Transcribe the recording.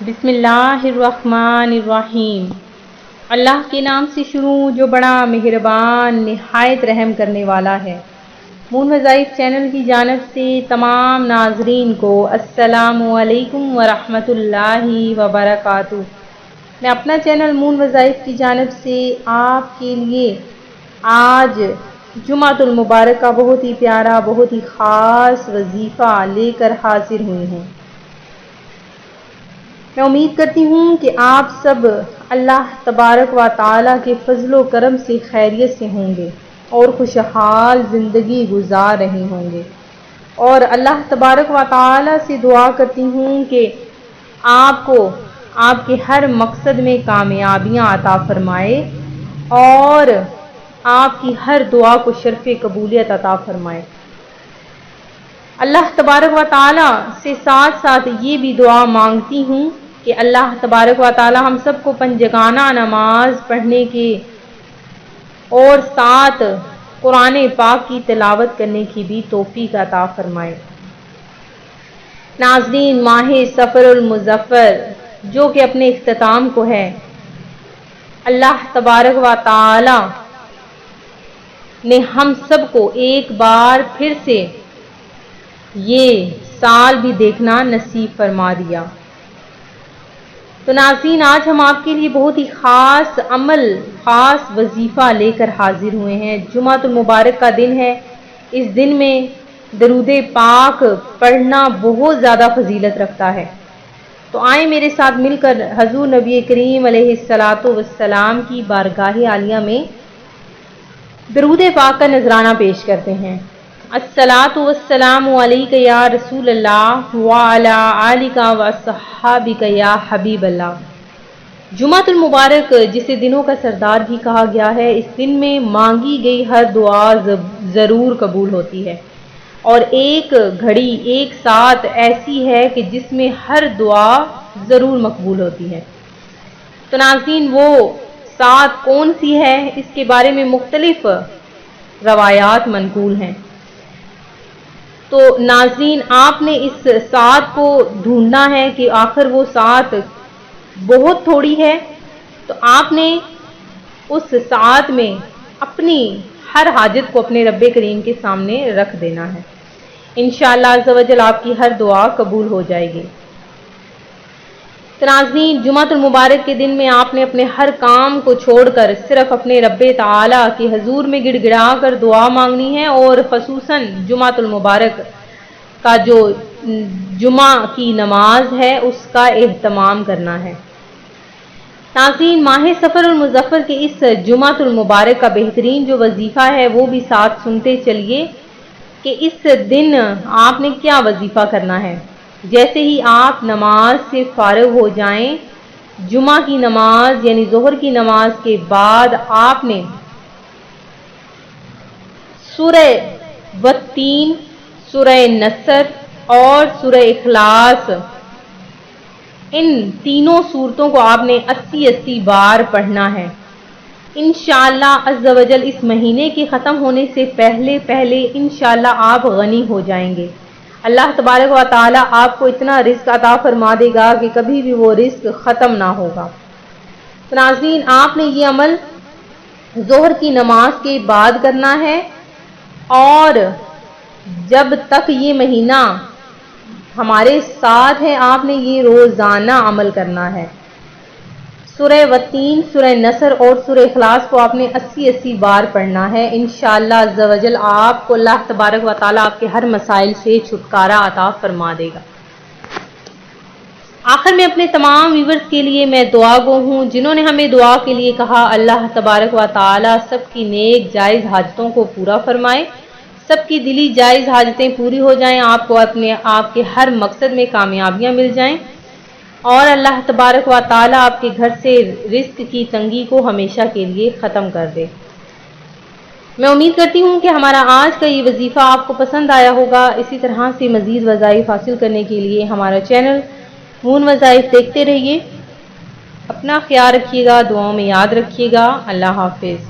بسم اللہ الرحمن الرحیم۔ اللہ کے نام سے شروع جو بڑا مہربان نہایت رحم کرنے والا ہے۔ مون وظائف چینل کی جانب سے تمام ناظرین کو السلام علیکم ورحمۃ اللہ وبرکاتہ۔ میں اپنا چینل مون وظائف کی جانب سے آپ کے لیے آج جمعۃ المبارک کا بہت ہی پیارا بہت ہی خاص وظیفہ لے کر حاضر ہوئی ہوں۔ میں امید کرتی ہوں کہ آپ سب اللہ تبارک و تعالیٰ کے فضل و کرم سے خیریت سے ہوں گے اور خوشحال زندگی گزار رہے ہوں گے، اور اللہ تبارک و تعالیٰ سے دعا کرتی ہوں کہ آپ کو آپ کے ہر مقصد میں کامیابیاں عطا فرمائے اور آپ کی ہر دعا کو شرف قبولیت عطا فرمائے۔ اللہ تبارک و تعالیٰ سے ساتھ ساتھ یہ بھی دعا مانگتی ہوں کہ اللہ تبارک و تعالیٰ ہم سب کو پنجگانہ نماز پڑھنے کے اور ساتھ قرآن پاک کی تلاوت کرنے کی بھی توفیق عطا فرمائے۔ ناظرین، ماہ سفر المظفر جو کہ اپنے اختتام کو ہے، اللہ تبارک و تعالیٰ نے ہم سب کو ایک بار پھر سے یہ سال بھی دیکھنا نصیب فرما دیا۔ تو ناظرین، آج ہم آپ کے لیے بہت ہی خاص عمل، خاص وظیفہ لے کر حاضر ہوئے ہیں۔ جمعۃ المبارک کا دن ہے۔ اس دن میں درود پاک پڑھنا بہت زیادہ فضیلت رکھتا ہے۔ تو آئیں میرے ساتھ مل کر حضور نبی کریم علیہ الصلاۃ والسلام کی بارگاہ عالیہ میں درود پاک کا نذرانہ پیش کرتے ہیں۔ الصلاۃ والسلام علیک یا رسول اللہ وعلی آلک واصحابک یا حبیب اللہ۔ جمعۃ المبارک جسے دنوں کا سردار بھی کہا گیا ہے، اس دن میں مانگی گئی ہر دعا ضرور قبول ہوتی ہے، اور ایک گھڑی ایک ساتھ ایسی ہے کہ جس میں ہر دعا ضرور مقبول ہوتی ہے۔ تو ناظرین، وہ ساتھ کون سی ہے، اس کے بارے میں مختلف روایات منقول ہیں۔ تو ناظرین، آپ نے اس ساتھ کو ڈھونڈنا ہے کہ آخر وہ ساتھ بہت تھوڑی ہے، تو آپ نے اس ساتھ میں اپنی ہر حاجت کو اپنے رب کریم کے سامنے رکھ دینا ہے۔ انشاءاللہ عز و جل آپ کی ہر دعا قبول ہو جائے گی۔ تو ناظرین، جمعۃ المبارک کے دن میں آپ نے اپنے ہر کام کو چھوڑ کر صرف اپنے رب تعالیٰ کے حضور میں گڑ گڑا کر دعا مانگنی ہے، اور خصوصاً جمعۃ المبارک کا جو جمعہ کی نماز ہے اس کا اہتمام کرنا ہے۔ ناظرین، ماہ سفر المظفر کے اس جمعۃ المبارک کا بہترین جو وظیفہ ہے وہ بھی ساتھ سنتے چلیے کہ اس دن آپ نے کیا وظیفہ کرنا ہے۔ جیسے ہی آپ نماز سے فارغ ہو جائیں، جمعہ کی نماز یعنی ظہر کی نماز کے بعد آپ نے سورہ والتین، سورہ نصر اور سورہ اخلاص، ان تینوں سورتوں کو آپ نے 80 بار پڑھنا ہے۔ انشاءاللہ عز و جل اس مہینے کے ختم ہونے سے پہلے انشاءاللہ آپ غنی ہو جائیں گے۔ اللہ تبارک و تعالیٰ آپ کو اتنا رزق عطا فرما دے گا کہ کبھی بھی وہ رزق ختم نہ ہوگا۔ تو ناظرین، آپ نے یہ عمل ظہر کی نماز کے بعد کرنا ہے، اور جب تک یہ مہینہ ہمارے ساتھ ہے آپ نے یہ روزانہ عمل کرنا ہے۔ سورہ والتین، سورہ نصر اور سورہ اخلاص کو آپ نے 80 بار پڑھنا ہے۔ انشاءاللہ عز و جل آپ کو اللہ تبارک و تعالیٰ آپ کے ہر مسائل سے چھٹکارا عطا فرما دے گا۔ آخر میں اپنے تمام ویورز کے لیے میں دعا گو ہوں جنہوں نے ہمیں دعا کے لیے کہا۔ اللہ تبارک و تعالیٰ سب کی نیک جائز حاجتوں کو پورا فرمائے، سب کی دلی جائز حاجتیں پوری ہو جائیں، آپ کو آپ کے ہر مقصد میں کامیابیاں مل جائیں، اور اللہ تبارک و تعالیٰ آپ کے گھر سے رزق کی تنگی کو ہمیشہ کے لیے ختم کر دے۔ میں امید کرتی ہوں کہ ہمارا آج کا یہ وظیفہ آپ کو پسند آیا ہوگا۔ اسی طرح سے مزید وظائف حاصل کرنے کے لیے ہمارا چینل مون وظائف دیکھتے رہیے۔ اپنا خیال رکھیے گا، دعاؤں میں یاد رکھیے گا۔ اللہ حافظ۔